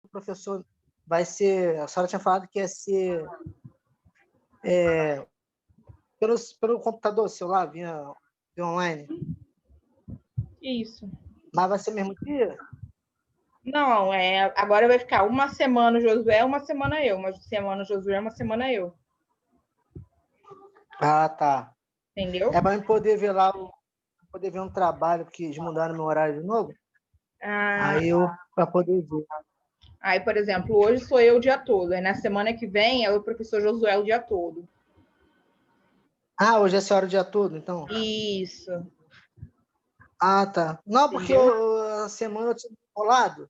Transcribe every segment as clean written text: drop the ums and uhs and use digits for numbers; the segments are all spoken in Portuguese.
professor vai ser... A senhora tinha falado que ia ser pelo computador, celular, via online. Isso. Mas vai ser mesmo dia? Não, agora vai ficar uma semana o Josué, uma semana eu. Uma semana o Josué, uma semana eu. Ah, tá. Entendeu? É para eu poder ver lá, poder ver um trabalho, porque eles mudaram meu horário de novo. Aí eu, para poder ver. Aí, por exemplo, hoje sou eu o dia todo. Aí na semana que vem é o professor Josué o dia todo. Ah, hoje é a senhora o dia todo, então? Isso. Ah, tá. Não, porque a semana eu tinha enrolado.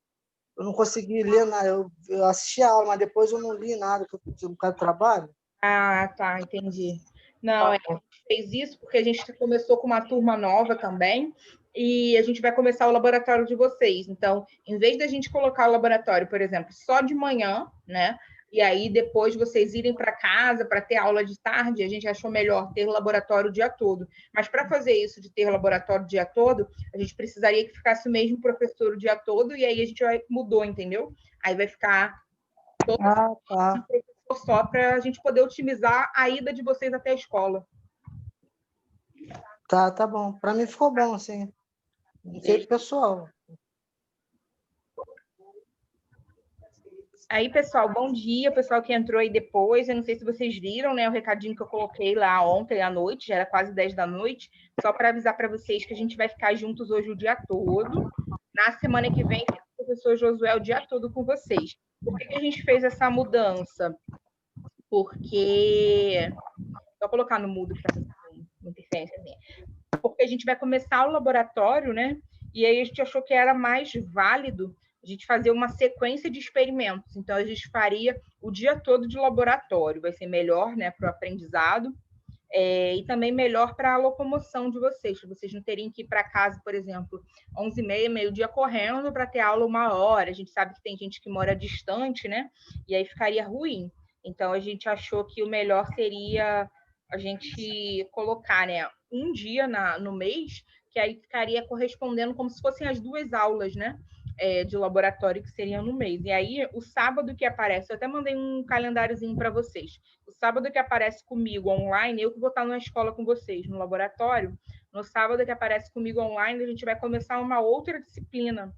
Eu não consegui ler nada. Eu assisti a aula, mas depois eu não li nada, porque eu tinha um bocado de trabalho. Ah, tá, entendi. Não, a gente fez isso porque a gente começou com uma turma nova também e a gente vai começar o laboratório de vocês. Então, em vez da gente colocar o laboratório, por exemplo, só de manhã, né? E aí depois vocês irem para casa para ter aula de tarde, a gente achou melhor ter laboratório o dia todo. Mas para fazer isso de ter laboratório o dia todo, a gente precisaria que ficasse o mesmo professor o dia todo e aí a gente mudou, entendeu? Aí vai ficar todo tá. só para a gente poder otimizar a ida de vocês até a escola. Tá bom. Para mim ficou bom, assim. Não sei pro pessoal. Aí, pessoal, bom dia, pessoal que entrou aí depois. Eu não sei se vocês viram, né, o recadinho que eu coloquei lá ontem à noite, já era quase 10 da noite, só para avisar para vocês que a gente vai ficar juntos hoje o dia todo. Na semana que vem, fica o professor Josué o dia todo com vocês. Por que a gente fez essa mudança? Porque... Vou colocar no mudo que está fazendo uma interferência. Porque a gente vai começar o laboratório, né? E aí a gente achou que era mais válido a gente fazer uma sequência de experimentos. Então, a gente faria o dia todo de laboratório. Vai ser melhor, né, para o aprendizado. E também melhor para a locomoção de vocês, para vocês não terem que ir para casa, por exemplo, 11h30, meio-dia correndo para ter aula 1 hora. A gente sabe que tem gente que mora distante, né? E aí ficaria ruim. Então, a gente achou que o melhor seria a gente colocar, né, um dia no mês, que aí ficaria correspondendo como se fossem as 2 aulas, né? De laboratório que seriam no mês. E aí, o sábado que aparece, eu até mandei um calendáriozinho para vocês. O sábado que aparece comigo online, eu que vou estar na escola com vocês, no laboratório. No sábado que aparece comigo online, a gente vai começar uma outra disciplina,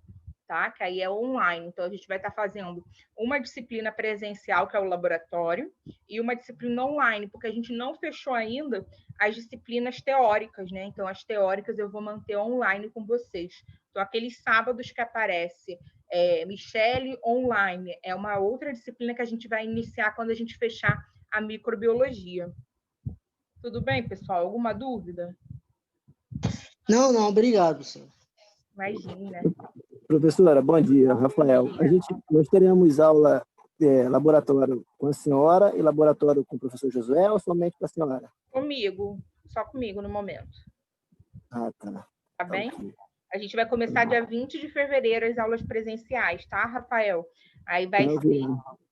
tá? Que aí é online. Então, a gente vai estar fazendo uma disciplina presencial, que é o laboratório, e uma disciplina online, porque a gente não fechou ainda as disciplinas teóricas, né? Então, as teóricas eu vou manter online com vocês. Então, aqueles sábados que aparece Michele online, é uma outra disciplina que a gente vai iniciar quando a gente fechar a microbiologia. Tudo bem, pessoal? Alguma dúvida? Não, obrigado, senhor. Imagina. Professora, bom dia, Rafael. Nós teremos aula, laboratório com a senhora e laboratório com o professor Josué ou somente com a senhora? Comigo, só comigo no momento. Ah, tá. Tá bem? Okay. A gente vai começar dia 20 de fevereiro as aulas presenciais, tá, Rafael? Aí vai ser...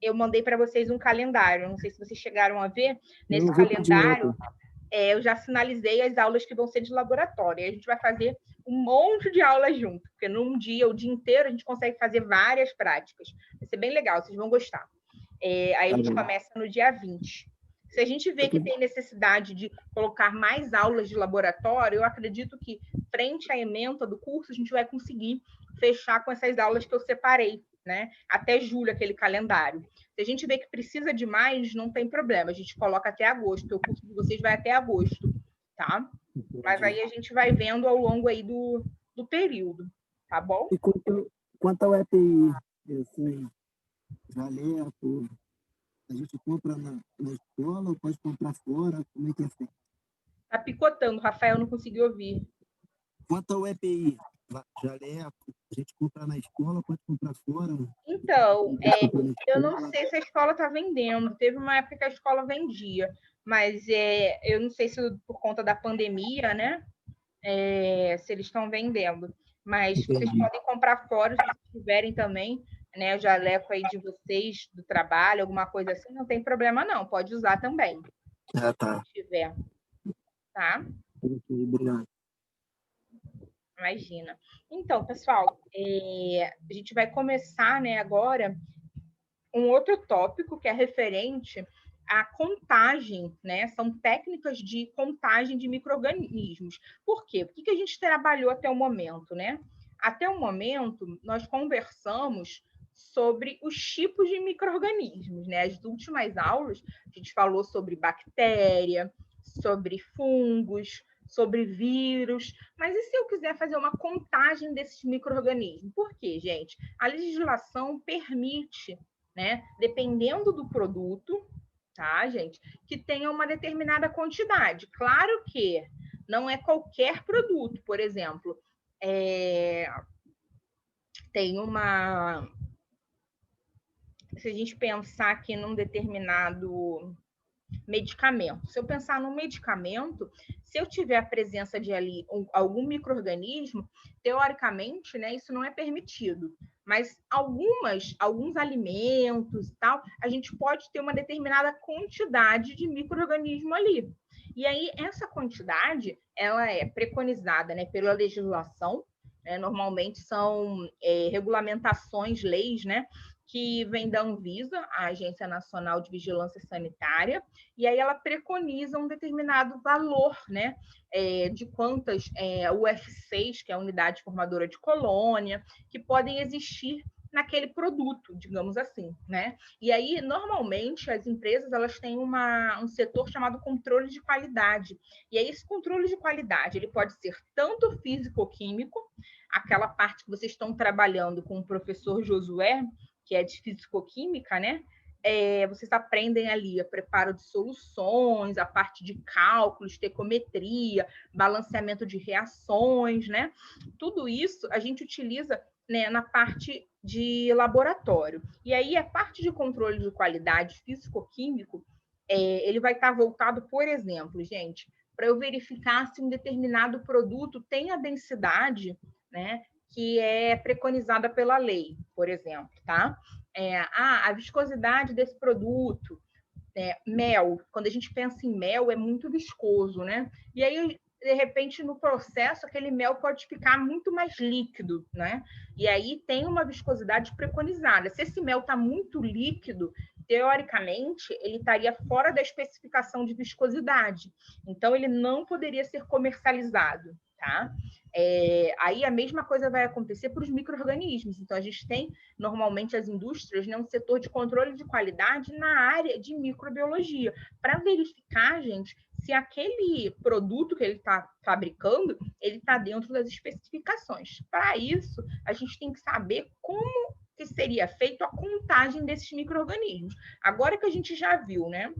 Eu mandei para vocês um calendário, não sei se vocês chegaram a ver. Nesse calendário, eu já sinalizei as aulas que vão ser de laboratório. A gente vai fazer um monte de aulas junto, porque num dia, o dia inteiro, a gente consegue fazer várias práticas. Vai ser bem legal, vocês vão gostar. Aí a gente começa no dia 20. Se a gente vê que tem necessidade de colocar mais aulas de laboratório, eu acredito que, frente à ementa do curso, a gente vai conseguir fechar com essas aulas que eu separei, né? Até julho, aquele calendário. Se a gente vê que precisa de mais, não tem problema, a gente coloca até agosto, o curso de vocês vai até agosto, tá? Mas aí a gente vai vendo ao longo aí do período, tá bom? E quanto ao EPI, assim, jaleco, a gente compra na escola ou pode comprar fora? Como é que é feito? Tá picotando, Rafael, não conseguiu ouvir. Quanto ao EPI, jaleco, a gente compra na escola, pode comprar fora? Então, eu não sei se a escola está vendendo. Teve uma época que a escola vendia, mas eu não sei se por conta da pandemia, né? Se eles estão vendendo. Mas vocês podem comprar fora, se vocês tiverem também, né? O jaleco aí de vocês, do trabalho, alguma coisa assim, não tem problema não. Pode usar também. Ah, tá. Se tiver. Tá? Obrigado. Imagina. Então, pessoal, a gente vai começar, né, agora um outro tópico que é referente à contagem, né? São técnicas de contagem de micro-organismos. Por quê? O que a gente trabalhou até o momento, né? Até o momento, nós conversamos sobre os tipos de micro-organismos, né? As últimas aulas, a gente falou sobre bactéria, sobre fungos, sobre vírus, mas e se eu quiser fazer uma contagem desses micro-organismos? Por quê, gente? A legislação permite, né, dependendo do produto, tá, gente, que tenha uma determinada quantidade. Claro que não é qualquer produto, por exemplo, tem uma... Se a gente pensar aqui num determinado medicamento. Se eu pensar num medicamento, se eu tiver a presença de ali algum micro-organismo, teoricamente, né, isso não é permitido. Mas alguns alimentos e tal, a gente pode ter uma determinada quantidade de micro-organismo ali. E aí, essa quantidade, ela é preconizada, né, pela legislação, né, normalmente são regulamentações, leis, né, que vem da Anvisa, a Agência Nacional de Vigilância Sanitária, e aí ela preconiza um determinado valor, né, de quantas UF6, que é a unidade formadora de colônia, que podem existir naquele produto, digamos assim, né? E aí, normalmente, as empresas elas têm um setor chamado controle de qualidade. E aí, esse controle de qualidade ele pode ser tanto físico-químico, aquela parte que vocês estão trabalhando com o professor Josué, que é de físico-química, né? Vocês aprendem ali a preparo de soluções, a parte de cálculos, estequiometria, balanceamento de reações, né? Tudo isso a gente utiliza, né, na parte de laboratório. E aí a parte de controle de qualidade físico-químico, ele vai estar voltado, por exemplo, gente, para eu verificar se um determinado produto tem a densidade, né, que é preconizada pela lei, por exemplo, tá? A viscosidade desse produto, mel, quando a gente pensa em mel, é muito viscoso, né? E aí, de repente, no processo, aquele mel pode ficar muito mais líquido, né? E aí tem uma viscosidade preconizada. Se esse mel está muito líquido, teoricamente, ele estaria fora da especificação de viscosidade. Então, ele não poderia ser comercializado, tá? Aí a mesma coisa vai acontecer para os micro-organismos. Então, a gente tem, normalmente, as indústrias, né, um setor de controle de qualidade na área de microbiologia, para verificar, gente, se aquele produto que ele está fabricando, ele está dentro das especificações. Para isso, a gente tem que saber como que seria feita a contagem desses micro-organismos. Agora que a gente já viu, né,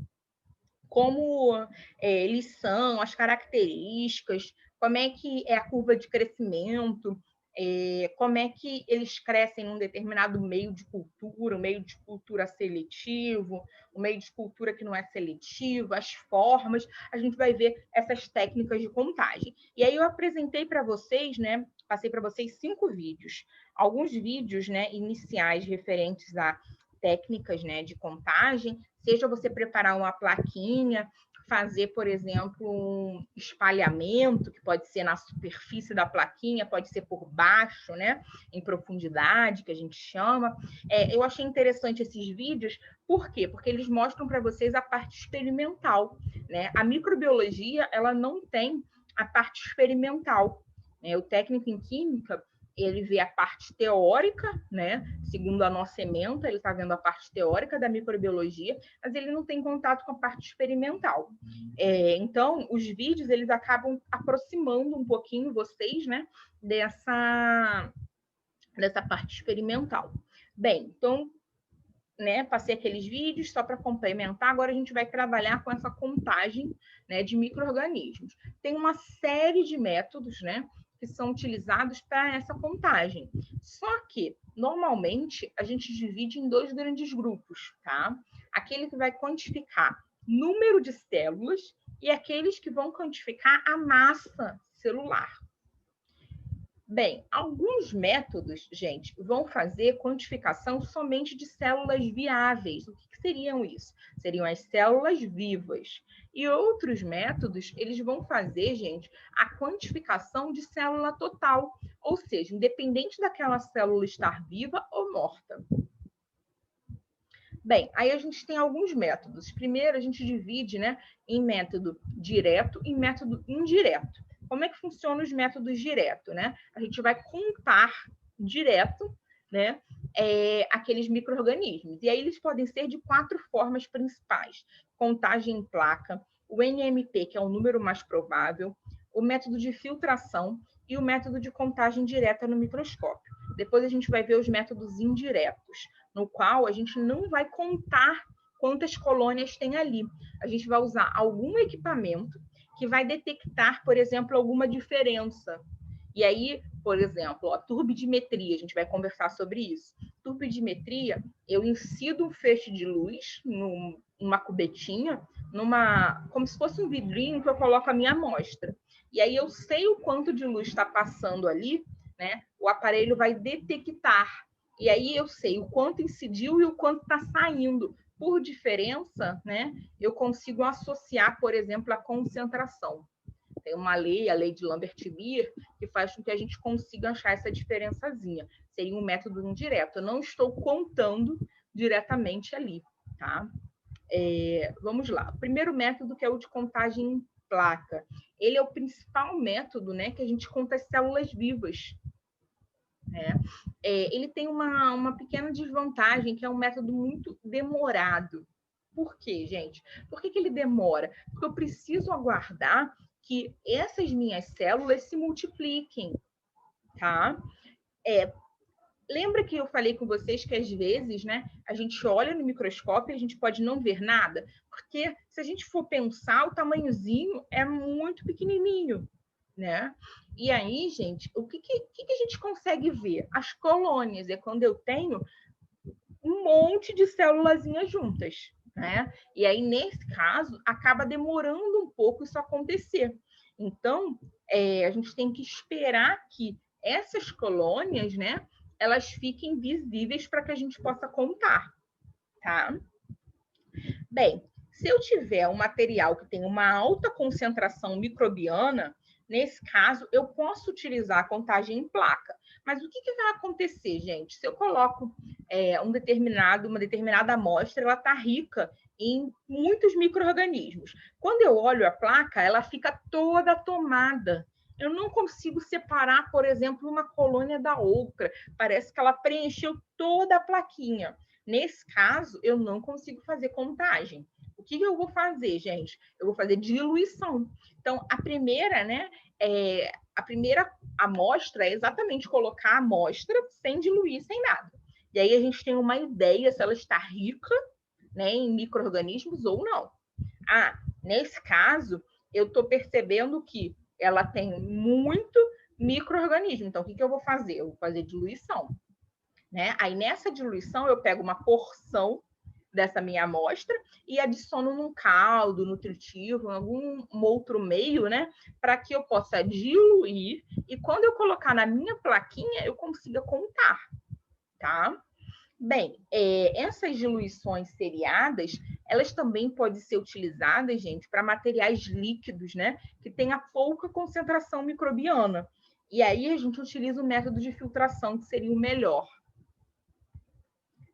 como eles são, as características, como é que é a curva de crescimento, como é que eles crescem num determinado meio de cultura, um meio de cultura seletivo, um meio de cultura que não é seletivo, as formas, a gente vai ver essas técnicas de contagem. E aí eu apresentei para vocês, né, passei para vocês 5 vídeos. Alguns vídeos, né, iniciais referentes a técnicas, né, de contagem, seja você preparar uma plaquinha, fazer, por exemplo, um espalhamento, que pode ser na superfície da plaquinha, pode ser por baixo, né, em profundidade, que a gente chama. Eu achei interessante esses vídeos, por quê? Porque eles mostram para vocês a parte experimental, né? A microbiologia, ela não tem a parte experimental, né? O técnico em química, ele vê a parte teórica, né? Segundo a nossa ementa, ele está vendo a parte teórica da microbiologia, mas ele não tem contato com a parte experimental. Então, os vídeos, eles acabam aproximando um pouquinho vocês, né? Dessa parte experimental. Bem, então, né, passei aqueles vídeos só para complementar. Agora a gente vai trabalhar com essa contagem, né, de micro-organismos. Tem uma série de métodos, né, que são utilizados para essa contagem. Só que, normalmente, a gente divide em 2 grandes grupos, tá? Aquele que vai quantificar número de células e aqueles que vão quantificar a massa celular. Bem, alguns métodos, gente, vão fazer quantificação somente de células viáveis. O que seriam isso? Seriam as células vivas. E outros métodos, eles vão fazer, gente, a quantificação de célula total, ou seja, independente daquela célula estar viva ou morta. Bem, aí a gente tem alguns métodos. Primeiro, a gente divide, né, em método direto e método indireto. Como é que funcionam os métodos direto, né? A gente vai contar direto, né, aqueles micro-organismos. E aí eles podem ser de 4 formas principais. Contagem em placa, o NMP, que é o número mais provável, o método de filtração e o método de contagem direta no microscópio. Depois a gente vai ver os métodos indiretos, no qual a gente não vai contar quantas colônias tem ali. A gente vai usar algum equipamento que vai detectar, por exemplo, alguma diferença. E aí, por exemplo, a turbidimetria, a gente vai conversar sobre isso. Turbidimetria, eu incido um feixe de luz numa cubetinha, como se fosse um vidrinho que eu coloco a minha amostra. E aí eu sei o quanto de luz está passando ali, né? O aparelho vai detectar. E aí eu sei o quanto incidiu e o quanto está saindo. Por diferença, né, eu consigo associar, por exemplo, a concentração. Tem uma lei, a lei de Lambert-Beer, que faz com que a gente consiga achar essa diferençazinha. Seria um método indireto. Eu não estou contando diretamente ali, tá? Vamos lá. O primeiro método, que é o de contagem em placa. Ele é o principal método, né, que a gente conta as células vivas. Né? Ele tem uma pequena desvantagem, que é um método muito demorado. Por quê, gente? Por que ele demora? Porque eu preciso aguardar que essas minhas células se multipliquem, tá? Lembra que eu falei com vocês que, às vezes, né, a gente olha no microscópio e a gente pode não ver nada? Porque, se a gente for pensar, o tamanhozinho é muito pequenininho, né? E aí, gente, o que a gente consegue ver? As colônias, é quando eu tenho um monte de célulazinhas juntas, né? E aí, nesse caso, acaba demorando um pouco isso acontecer. Então, a gente tem que esperar que essas colônias, né, elas fiquem visíveis para que a gente possa contar, tá? Bem, se eu tiver um material que tem uma alta concentração microbiana, nesse caso, eu posso utilizar a contagem em placa. Mas o que vai acontecer, gente? Se eu coloco uma determinada amostra, ela está rica em muitos micro-organismos. Quando eu olho a placa, ela fica toda tomada. Eu não consigo separar, por exemplo, uma colônia da outra. Parece que ela preencheu toda a plaquinha. Nesse caso, eu não consigo fazer contagem. O que eu vou fazer, gente? Eu vou fazer diluição. Então, a primeira, né, a primeira amostra é exatamente colocar a amostra sem diluir, sem nada. E aí a gente tem uma ideia se ela está rica, né, em micro-organismos ou não. Nesse caso, eu estou percebendo que ela tem muito micro-organismo. Então, o que eu vou fazer? Eu vou fazer diluição. Né? Aí, nessa diluição, eu pego uma porção dessa minha amostra e adiciono num caldo nutritivo, em algum outro meio, né? Para que eu possa diluir e quando eu colocar na minha plaquinha, eu consiga contar, tá? Bem, essas diluições seriadas, elas também podem ser utilizadas, gente, para materiais líquidos, né? Que tenha pouca concentração microbiana. E aí a gente utiliza o método de filtração, que seria o melhor.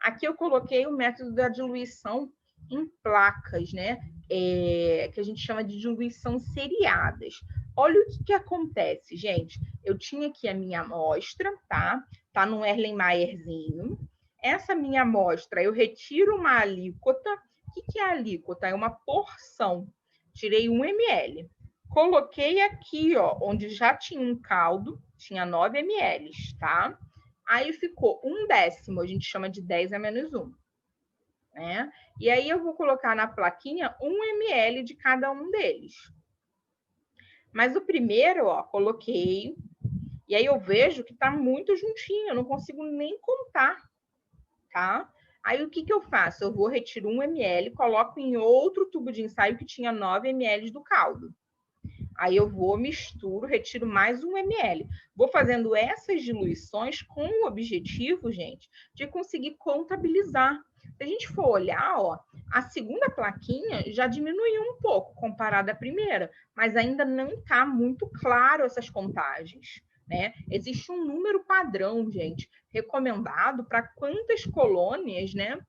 Aqui eu coloquei o método da diluição em placas, né? Que a gente chama de diluição seriadas. Olha o que acontece, gente. Eu tinha aqui a minha amostra, tá? Tá num Erlenmeyerzinho. Essa minha amostra, eu retiro uma alíquota. O que é a alíquota? É uma porção. Tirei 1 ml. Coloquei aqui, ó, onde já tinha um caldo, tinha 9 ml, tá? Aí ficou 1/10, a gente chama de 10 a menos 1. Né? E aí eu vou colocar na plaquinha 1 ml de cada um deles. Mas o primeiro, ó, coloquei, e aí eu vejo que tá muito juntinho, eu não consigo nem contar, tá? Aí o que eu faço? Eu vou retirar 1 ml, coloco em outro tubo de ensaio que tinha 9 ml do caldo. Aí eu vou, misturo, retiro mais 1 ml. Vou fazendo essas diluições com o objetivo, gente, de conseguir contabilizar. Se a gente for olhar, ó, a segunda plaquinha já diminuiu um pouco comparada à primeira, mas ainda não está muito claro essas contagens, né? Existe um número padrão, gente, recomendado para quantas colônias, né,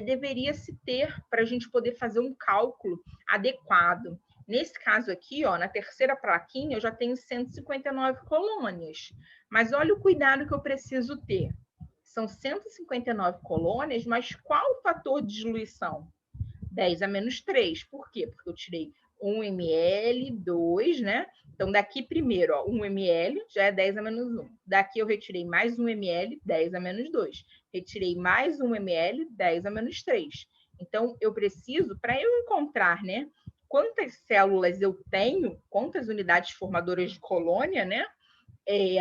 deveria se ter para a gente poder fazer um cálculo adequado. Nesse caso aqui, ó, na terceira plaquinha, eu já tenho 159 colônias. Mas olha o cuidado que eu preciso ter. São 159 colônias, mas qual o fator de diluição? 10 a menos 3. Por quê? Porque eu tirei 1 ml, 2, né? Então, daqui primeiro, ó, 1 ml já é 10 a menos 1. Daqui eu retirei mais 1 ml, 10 a menos 2. Retirei mais 1 ml, 10 a menos 3. Então, eu preciso, para eu encontrar, né, quantas células eu tenho, quantas unidades formadoras de colônia, né,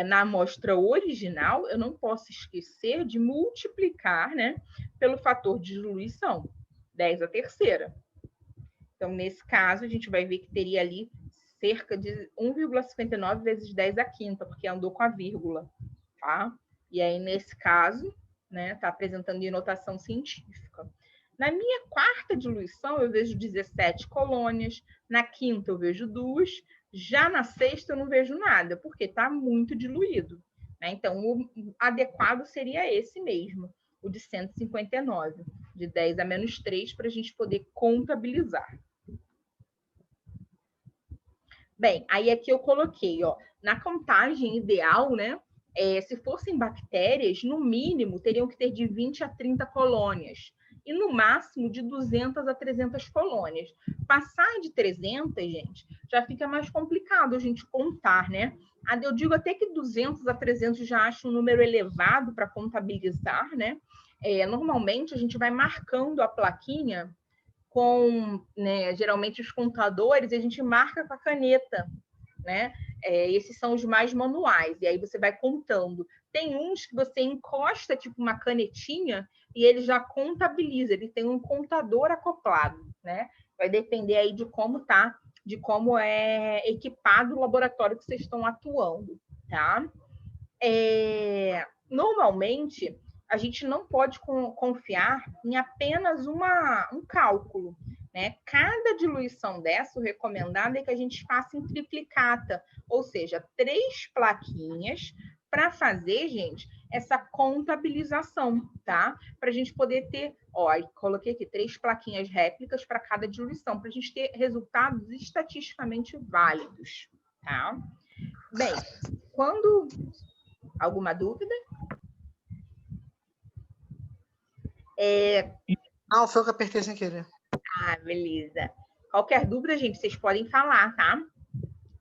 na amostra original, eu não posso esquecer de multiplicar, né, pelo fator de diluição, 10 à terceira. Então, nesse caso, a gente vai ver que teria ali cerca de 1,59 vezes 10 à quinta, porque andou com a vírgula, tá? E aí, nesse caso, né, está apresentando em notação científica. Na minha quarta diluição, eu vejo 17 colônias, na quinta eu vejo 2, já na sexta eu não vejo nada, porque está muito diluído, né? Então, o adequado seria esse mesmo, o de 159, de 10 a menos 3, para a gente poder contabilizar. Bem, aí aqui eu coloquei, ó, na contagem ideal, né? Se fossem bactérias, no mínimo, teriam que ter de 20 a 30 colônias. E no máximo de 200 a 300 colônias. Passar de 300, gente, já fica mais complicado a gente contar, né? Eu digo até que 200 a 300 já acho um número elevado para contabilizar, né? Normalmente, a gente vai marcando a plaquinha com, né, geralmente os contadores, a gente marca com a caneta, né? Esses são os mais manuais, e aí você vai contando. Tem uns que você encosta, tipo uma canetinha, e ele já contabiliza, ele tem um contador acoplado, né? Vai depender aí de como tá, de como é equipado o laboratório que vocês estão atuando, tá? Normalmente, a gente não pode confiar em apenas um cálculo, né? Cada diluição dessa, o recomendado é que a gente faça em triplicata, ou seja, 3 plaquinhas para fazer, gente, essa contabilização, tá? Para a gente poder ter, ó, coloquei aqui 3 plaquinhas réplicas para cada diluição, para a gente ter resultados estatisticamente válidos, tá? Bem, quando... Alguma dúvida? Não, foi o que eu apertei sem querer. Ah, beleza. Qualquer dúvida, gente, vocês podem falar, tá?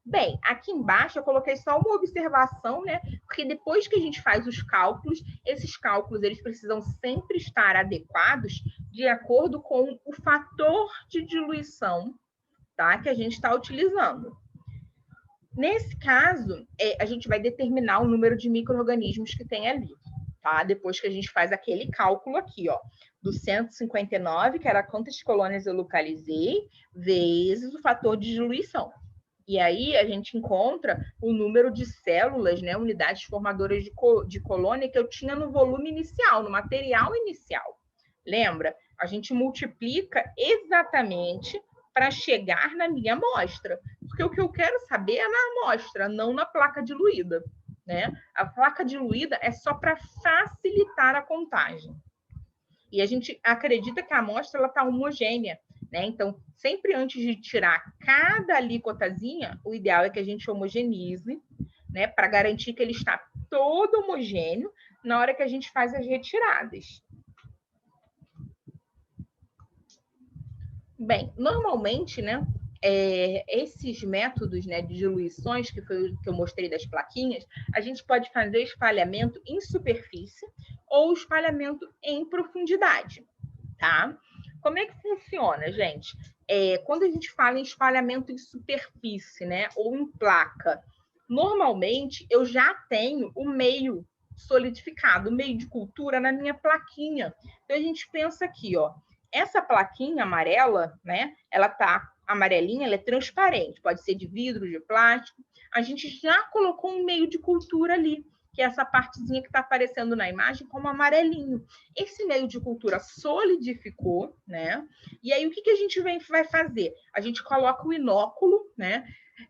Bem, aqui embaixo eu coloquei só uma observação, né? Porque depois que a gente faz os cálculos, esses cálculos eles precisam sempre estar adequados de acordo com o fator de diluição, tá? Que a gente está utilizando. Nesse caso, a gente vai determinar o número de micro-organismos que tem ali, tá? Depois que a gente faz aquele cálculo aqui, ó, do 159, que era quantas colônias eu localizei, vezes o fator de diluição. E aí a gente encontra o número de células, né, unidades formadoras de colônia que eu tinha no volume inicial, no material inicial. Lembra? A gente multiplica exatamente para chegar na minha amostra. Porque o que eu quero saber é na amostra, não na placa diluída, né? A placa diluída é só para facilitar a contagem. E a gente acredita que a amostra está homogênea, né? Então, sempre antes de tirar cada alíquotazinha, o ideal é que a gente homogeneize, né? Para garantir que ele está todo homogêneo na hora que a gente faz as retiradas. Bem, normalmente, né? Esses métodos, né, de diluições, que foi o que eu mostrei das plaquinhas, a gente pode fazer espalhamento em superfície ou espalhamento em profundidade, tá? Como é que funciona, gente? Quando a gente fala em espalhamento em superfície, né, ou em placa, normalmente eu já tenho o meio solidificado, o meio de cultura na minha plaquinha. Então a gente pensa aqui, ó, essa plaquinha amarela, né, ela tá amarelinha, ela é transparente, pode ser de vidro, de plástico. A gente já colocou um meio de cultura ali, que é essa partezinha que está aparecendo na imagem como amarelinho. Esse meio de cultura solidificou, né? E aí o que a gente vai fazer? A gente coloca o inóculo, né?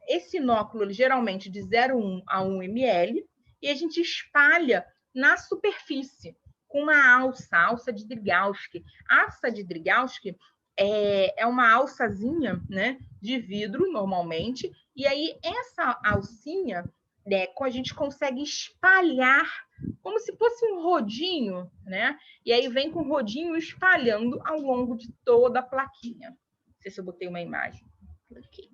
Esse inóculo, ele, geralmente de 0,1 a 1 ml, e a gente espalha na superfície com uma alça de Drygalski. A alça de Drygalski é uma alçazinha, né, de vidro, normalmente, e aí essa alcinha, né, a gente consegue espalhar como se fosse um rodinho, né? E aí vem com o rodinho espalhando ao longo de toda a plaquinha. Não sei se eu botei uma imagem. Aqui.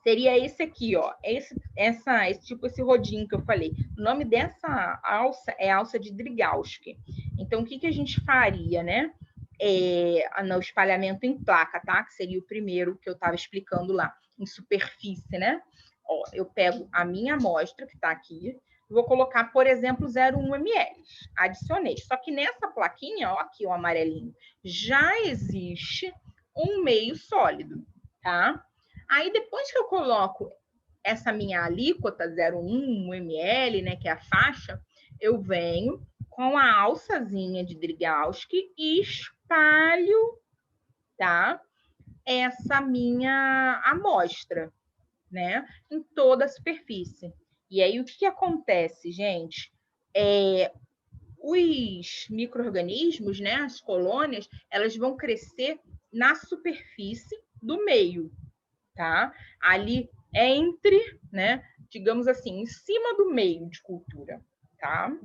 Seria esse aqui, ó, esse rodinho que eu falei. O nome dessa alça é alça de Drygalski. Então, o que a gente faria, né? No espalhamento em placa, tá? Que seria o primeiro que eu estava explicando lá, em superfície, né? Ó, eu pego a minha amostra, que está aqui, vou colocar, por exemplo, 0,1 ml. Adicionei. Só que nessa plaquinha, ó, aqui o amarelinho, já existe um meio sólido, tá? Aí, depois que eu coloco essa minha alíquota, 0,1 ml, né, que é a faixa, eu venho com a alçazinha de Drygalski e espalho, tá, essa minha amostra, né, em toda a superfície. E aí, o que acontece, gente? Os micro-organismos, né, as colônias, elas vão crescer na superfície do meio, tá? Ali entre, né, digamos assim, em cima do meio de cultura, tá?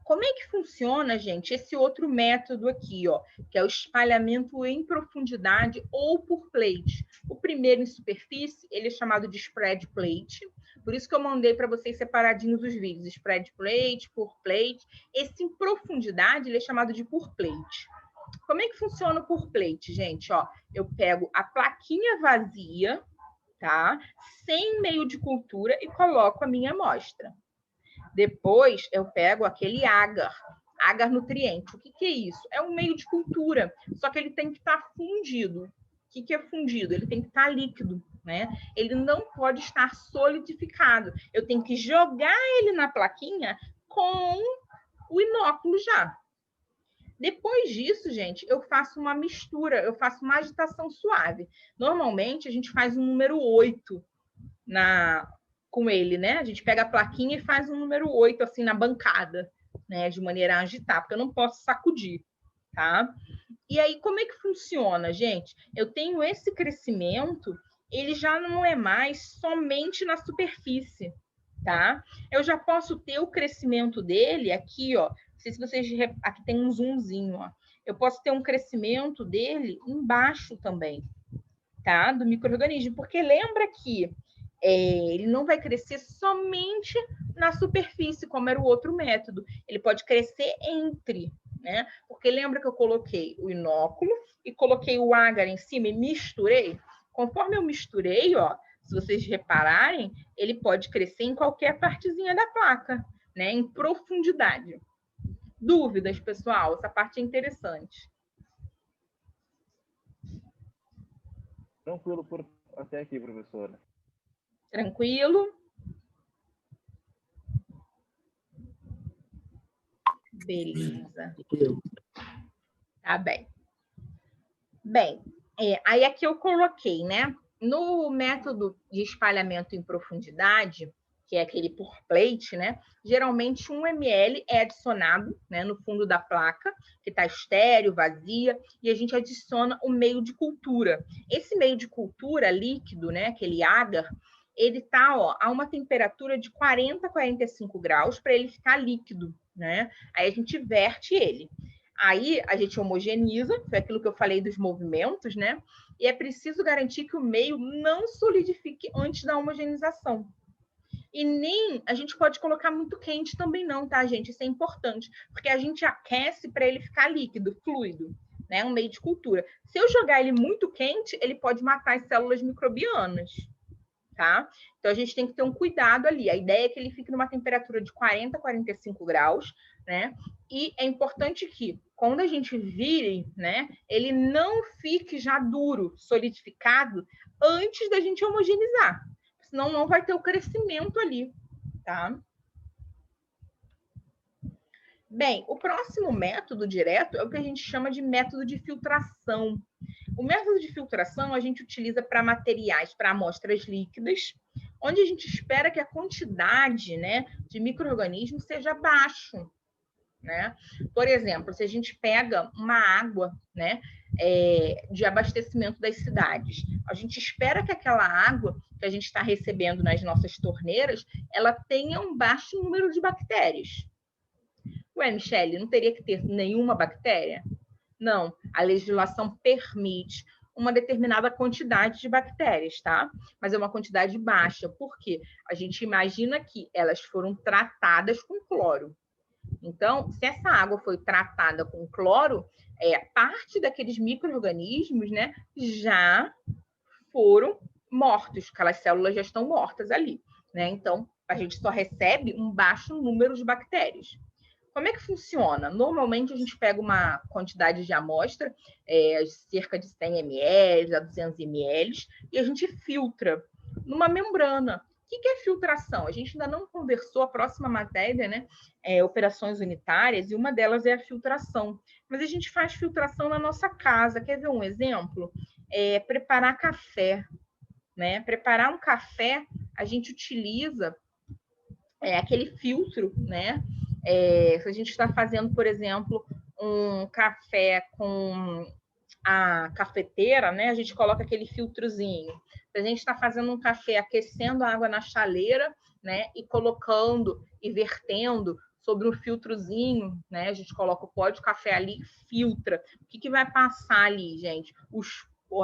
Como é que funciona, gente, esse outro método aqui, ó, que é o espalhamento em profundidade ou por plate? O primeiro em superfície, ele é chamado de spread plate, por isso que eu mandei para vocês separadinhos os vídeos, spread plate, por plate. Esse em profundidade, ele é chamado de por plate. Como é que funciona o por plate, gente? Ó, eu pego a plaquinha vazia, tá? Sem meio de cultura e coloco a minha amostra. Depois eu pego aquele agar nutriente. O que é isso? É um meio de cultura, só que ele tem que estar fundido. O que é fundido? Ele tem que estar líquido, né? Ele não pode estar solidificado. Eu tenho que jogar ele na plaquinha com o inóculo já. Depois disso, gente, eu faço uma mistura, eu faço uma agitação suave. Normalmente, a gente faz um número 8 com ele, né? A gente pega a plaquinha e faz um número 8, assim, na bancada, né? De maneira a agitar, porque eu não posso sacudir, tá? E aí, como é que funciona, gente? Eu tenho esse crescimento, ele já não é mais somente na superfície, tá? Eu já posso ter o crescimento dele aqui, ó. Não sei se vocês... Aqui tem um zoomzinho, ó. Eu posso ter um crescimento dele embaixo também, tá? Do micro-organismo, porque lembra que ele não vai crescer somente na superfície, como era o outro método. Ele pode crescer entre, né? Porque lembra que eu coloquei o inóculo e coloquei o agar em cima e misturei? Conforme eu misturei, ó, se vocês repararem, ele pode crescer em qualquer partezinha da placa, né? Em profundidade. Dúvidas, pessoal? Essa parte é interessante. Tranquilo até aqui, professora. Tranquilo? Beleza. Tá bem. Bem, aí aqui eu coloquei, né? No método de espalhamento em profundidade, que é aquele por plate, né? Geralmente 1 ml é adicionado, né, no fundo da placa, que está estéreo, vazia, e a gente adiciona o meio de cultura. Esse meio de cultura líquido, né, aquele agar, ele está a uma temperatura de 40 a 45 graus para ele ficar líquido, né? Aí a gente verte ele. Aí a gente homogeniza, foi aquilo que eu falei dos movimentos, né? E é preciso garantir que o meio não solidifique antes da homogenização. E nem a gente pode colocar muito quente também não, tá, gente? Isso é importante, porque a gente aquece para ele ficar líquido, fluido, né? Um meio de cultura. Se eu jogar ele muito quente, ele pode matar as células microbianas, tá? Então a gente tem que ter um cuidado ali. A ideia é que ele fique numa temperatura de 40 a 45 graus, né? E é importante que quando a gente vire, né, ele não fique já duro, solidificado, antes da gente homogeneizar. Senão não vai ter o crescimento ali, tá? Bem, o próximo método direto é o que a gente chama de método de filtração. O método de filtração a gente utiliza para materiais, para amostras líquidas, onde a gente espera que a quantidade, né, de micro-organismos seja baixo, né? Por exemplo, se a gente pega uma água, né, de abastecimento das cidades, a gente espera que aquela água que a gente está recebendo nas nossas torneiras, ela tenha um baixo número de bactérias. Ué, Michele, não teria que ter nenhuma bactéria? Não, a legislação permite uma determinada quantidade de bactérias, tá? Mas é uma quantidade baixa, porque a gente imagina que elas foram tratadas com cloro. Então, se essa água foi tratada com cloro, parte daqueles micro-organismos, né, já foram mortos, aquelas células já estão mortas ali, né? Então, a gente só recebe um baixo número de bactérias. Como é que funciona? Normalmente, a gente pega uma quantidade de amostra, cerca de 100 ml a 200 ml, e a gente filtra numa membrana. O que é filtração? A gente ainda não conversou, a próxima matéria, né? Operações unitárias, e uma delas é a filtração. Mas a gente faz filtração na nossa casa. Quer ver um exemplo? Preparar café, né? Preparar um café, a gente utiliza aquele filtro, né? Se a gente está fazendo, por exemplo, um café com a cafeteira, né? A gente coloca aquele filtrozinho. Se a gente está fazendo um café, aquecendo a água na chaleira, né? E colocando e vertendo sobre um filtrozinho, né? A gente coloca o pó de café ali e filtra. O que vai passar ali, gente?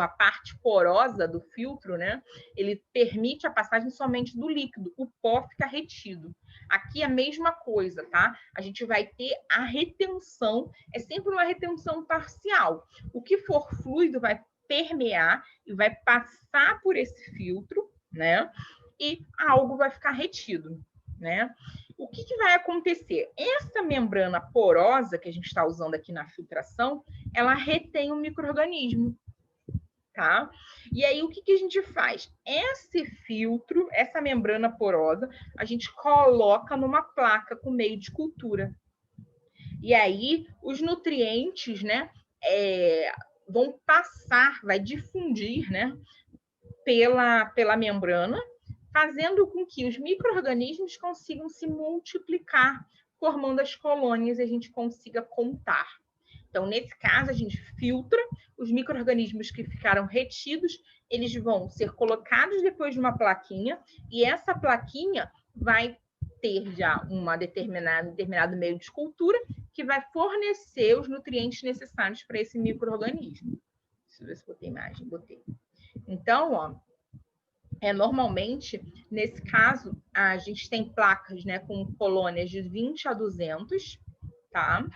A parte porosa do filtro, né? Ele permite a passagem somente do líquido. O pó fica retido. Aqui é a mesma coisa, tá? A gente vai ter a retenção, é sempre uma retenção parcial. O que for fluido vai permear e vai passar por esse filtro, né? E algo vai ficar retido, né? O que vai acontecer? Essa membrana porosa que a gente está usando aqui na filtração, ela retém o micro-organismo, tá? E aí, o que a gente faz? Esse filtro, essa membrana porosa, a gente coloca numa placa com meio de cultura. E aí, os nutrientes, né, vão passar, vai difundir, né, pela membrana, fazendo com que os micro-organismos consigam se multiplicar, formando as colônias e a gente consiga contar. Então, nesse caso, a gente filtra os micro-organismos que ficaram retidos, eles vão ser colocados depois de uma plaquinha, e essa plaquinha vai ter já uma determinado meio de cultura que vai fornecer os nutrientes necessários para esse micro-organismo. Deixa eu ver se botei imagem. Botei. Então, ó, normalmente, nesse caso, a gente tem placas, né, com colônias de 20 a 200, tá?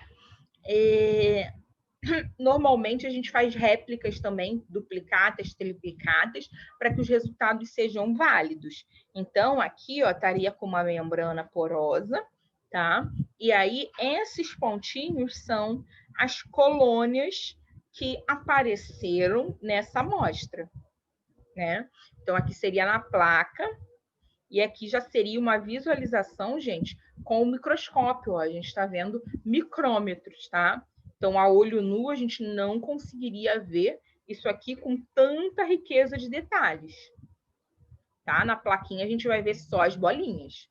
Normalmente, a gente faz réplicas também, duplicadas, triplicadas, para que os resultados sejam válidos. Então, aqui, ó, estaria com uma membrana porosa, tá? E aí, esses pontinhos são as colônias que apareceram nessa amostra, né? Então, aqui seria na placa, e aqui já seria uma visualização, gente, com o microscópio, ó. A gente está vendo micrômetros, tá? Então, a olho nu, a gente não conseguiria ver isso aqui com tanta riqueza de detalhes, tá? Na plaquinha, a gente vai ver só as bolinhas.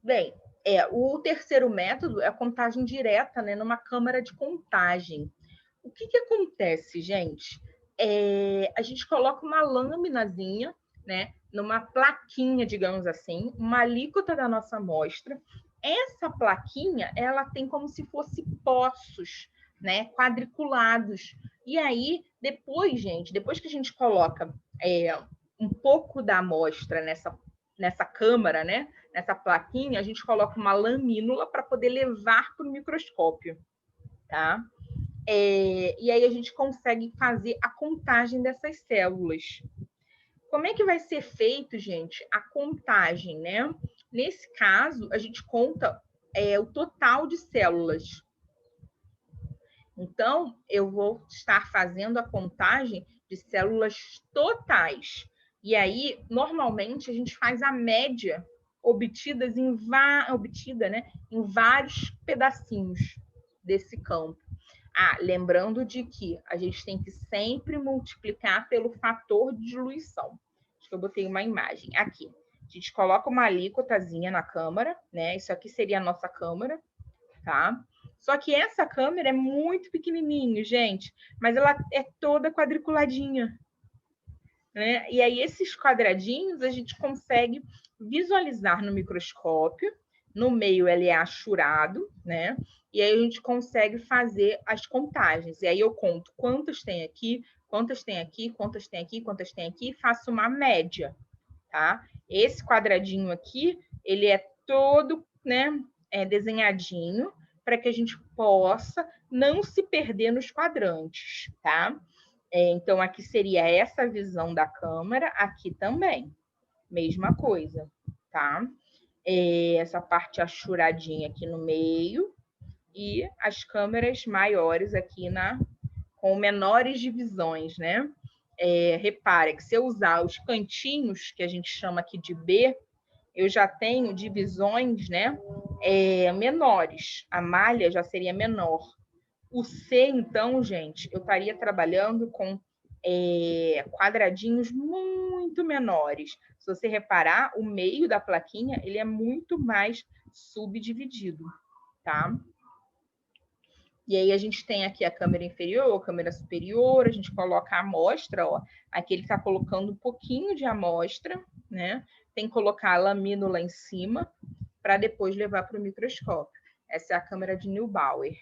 Bem, o terceiro método é a contagem direta, né, numa câmara de contagem. O que acontece, gente? A gente coloca uma lâminazinha, né, numa plaquinha, digamos assim, uma alíquota da nossa amostra. Essa plaquinha, ela tem como se fosse poços, né, quadriculados. E aí, depois, gente, depois que a gente coloca um pouco da amostra nessa câmara, né, nessa plaquinha, a gente coloca uma lamínula para poder levar para o microscópio, tá? E aí a gente consegue fazer a contagem dessas células. Como é que vai ser feito, gente, a contagem, né? Nesse caso, a gente conta o total de células. Então, eu vou estar fazendo a contagem de células totais. E aí, normalmente, a gente faz a média obtida, né, em vários pedacinhos desse campo. Lembrando de que a gente tem que sempre multiplicar pelo fator de diluição. Acho que eu botei uma imagem aqui. A gente coloca uma alíquotazinha na câmara, né? Isso aqui seria a nossa câmara, tá? Só que essa câmera é muito pequenininho, gente, mas ela é toda quadriculadinha, né? E aí esses quadradinhos a gente consegue visualizar no microscópio, no meio ele é achurado, né? E aí a gente consegue fazer as contagens. E aí eu conto quantas tem aqui, quantas tem aqui, quantas tem aqui, quantas tem aqui, e faço uma média, tá? Esse quadradinho aqui, ele é todo, né, desenhadinho, para que a gente possa não se perder nos quadrantes, tá? Então, aqui seria essa visão da câmera, aqui também, mesma coisa, tá? Essa parte achuradinha aqui no meio e as câmeras maiores aqui com menores divisões, né? Repare que se eu usar os cantinhos, que a gente chama aqui de B, eu já tenho divisões, né, menores. A malha já seria menor. O C, então, gente, eu estaria trabalhando com quadradinhos muito menores. Se você reparar, o meio da plaquinha ele é muito mais subdividido, tá? E aí a gente tem aqui a câmera inferior, a câmera superior, a gente coloca a amostra, ó. Aqui ele está colocando um pouquinho de amostra, né? Tem que colocar a lamínula em cima para depois levar para o microscópio. Essa é a câmera de Neubauer.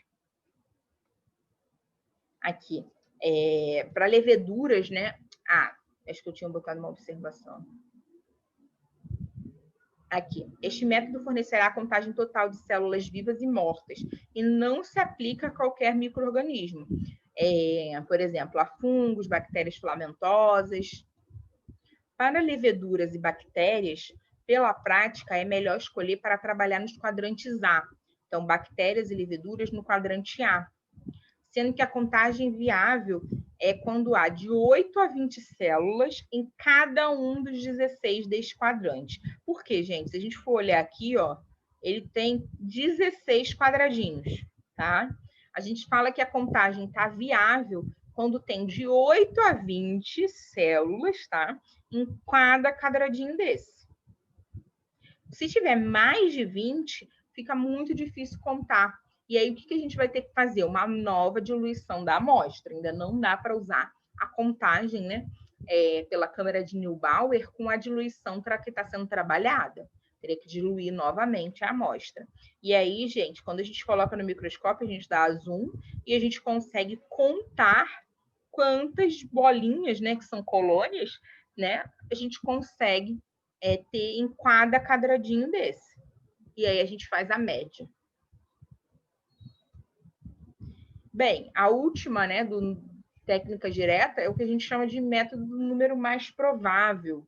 Aqui. Para leveduras, né? Acho que eu tinha botado uma observação. Aqui. Este método fornecerá a contagem total de células vivas e mortas e não se aplica a qualquer micro-organismo. Por exemplo, a fungos, bactérias filamentosas. Para leveduras e bactérias, pela prática, é melhor escolher para trabalhar nos quadrantes A. Então, bactérias e leveduras no quadrante A. Sendo que a contagem viável é quando há de 8 a 20 células em cada um dos 16 deste quadrante. Por quê, gente? Se a gente for olhar aqui, ó, ele tem 16 quadradinhos, tá? A gente fala que a contagem está viável quando tem de 8 a 20 células, tá? Em cada quadradinho desse. Se tiver mais de 20, fica muito difícil contar. E aí, o que a gente vai ter que fazer? Uma nova diluição da amostra. Ainda não dá para usar a contagem, né? Pela câmera de Neubauer com a diluição que está sendo trabalhada. Teria que diluir novamente a amostra. E aí, gente, quando a gente coloca no microscópio, a gente dá zoom e a gente consegue contar quantas bolinhas, né, que são colônias, né, a gente consegue ter em cada quadradinho desse. E aí a gente faz a média. Bem, a última, né, do técnica direta é o que a gente chama de método do número mais provável.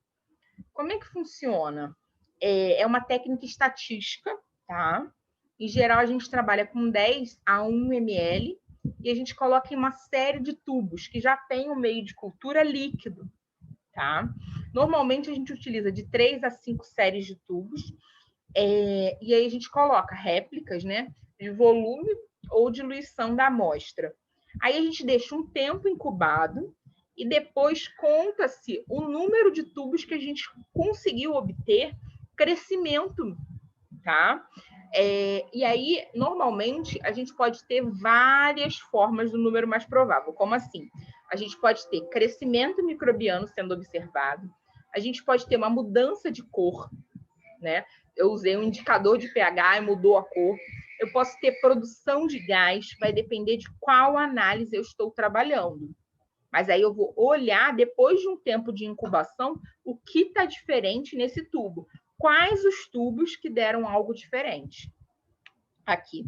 Como é que funciona? É uma técnica estatística, tá? Em geral, a gente trabalha com 10 a 1 ml e a gente coloca em uma série de tubos que já tem um meio de cultura líquido, tá? Normalmente, a gente utiliza de 3 a 5 séries de tubos e aí a gente coloca réplicas, né, de volume ou diluição da amostra. Aí a gente deixa um tempo incubado e depois conta-se o número de tubos que a gente conseguiu obter crescimento, tá? E aí, normalmente, a gente pode ter várias formas do número mais provável. Como assim? A gente pode ter crescimento microbiano sendo observado, a gente pode ter uma mudança de cor, né? Eu usei um indicador de pH e mudou a cor. Eu posso ter produção de gás, vai depender de qual análise eu estou trabalhando. Mas aí eu vou olhar, depois de um tempo de incubação, o que está diferente nesse tubo. Quais os tubos que deram algo diferente? Aqui.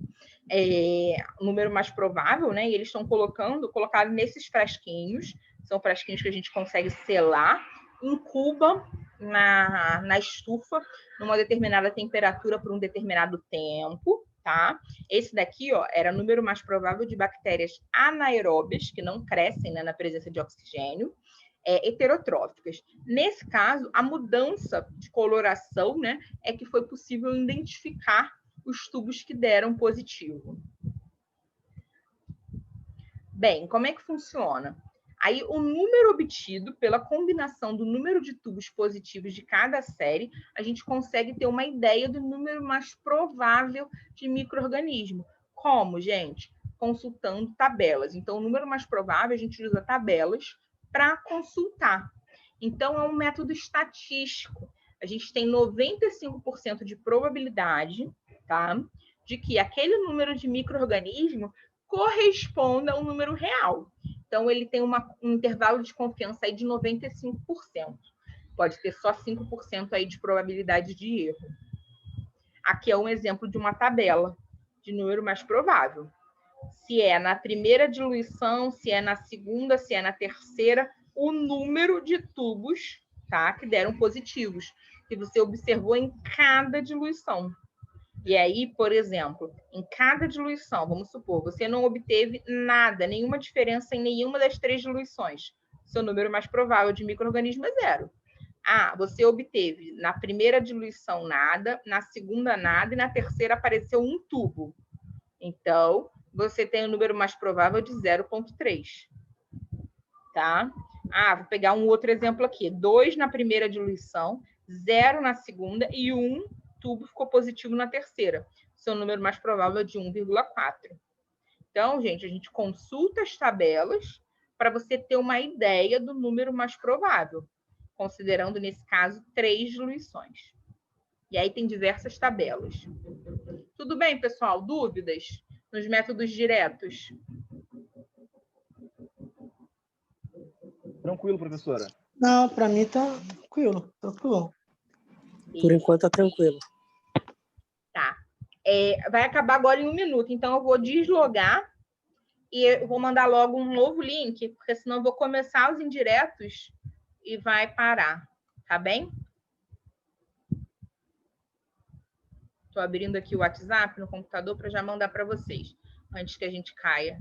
O número mais provável, né? E eles estão colocado nesses frasquinhos. São frasquinhos que a gente consegue selar incuba na estufa, numa determinada temperatura por um determinado tempo, tá? Esse daqui, ó, era o número mais provável de bactérias anaeróbias, que não crescem, né, na presença de oxigênio, heterotróficas. Nesse caso, a mudança de coloração, né, é que foi possível identificar os tubos que deram positivo. Bem, como é que funciona? Aí, o número obtido pela combinação do número de tubos positivos de cada série, a gente consegue ter uma ideia do número mais provável de micro-organismo. Como, gente? Consultando tabelas. Então, o número mais provável, a gente usa tabelas para consultar. Então, é um método estatístico. A gente tem 95% de probabilidade, tá? De que aquele número de micro-organismo corresponda a um número real. Então, ele tem um intervalo de confiança aí de 95%. Pode ter só 5% aí de probabilidade de erro. Aqui é um exemplo de uma tabela de número mais provável. Se é na primeira diluição, se é na segunda, se é na terceira, o número de tubos, tá, que deram positivos, que você observou em cada diluição. E aí, por exemplo, em cada diluição, vamos supor, você não obteve nada, nenhuma diferença em nenhuma das 3 diluições. Seu número mais provável de micro-organismo é 0. Ah, você obteve na primeira diluição nada, na segunda nada e na terceira apareceu um tubo. Então, você tem o número mais provável de 0,3. Tá? Ah, vou pegar um outro exemplo aqui. 2 na primeira diluição, 0 na segunda e 1 tubo ficou positivo na terceira. Seu número mais provável é de 1,4. Então, gente, a gente consulta as tabelas para você ter uma ideia do número mais provável, considerando, nesse caso, 3 diluições. E aí tem diversas tabelas. Tudo bem, pessoal? Dúvidas nos métodos diretos? Tranquilo, professora. Não, para mim tá tranquilo, tranquilo. Por enquanto tá tranquilo. Tá. Vai acabar agora em 1 minuto, então eu vou deslogar e eu vou mandar logo um novo link, porque senão eu vou começar os indiretos e vai parar, tá bem? Estou abrindo aqui o WhatsApp no computador para já mandar para vocês, antes que a gente caia.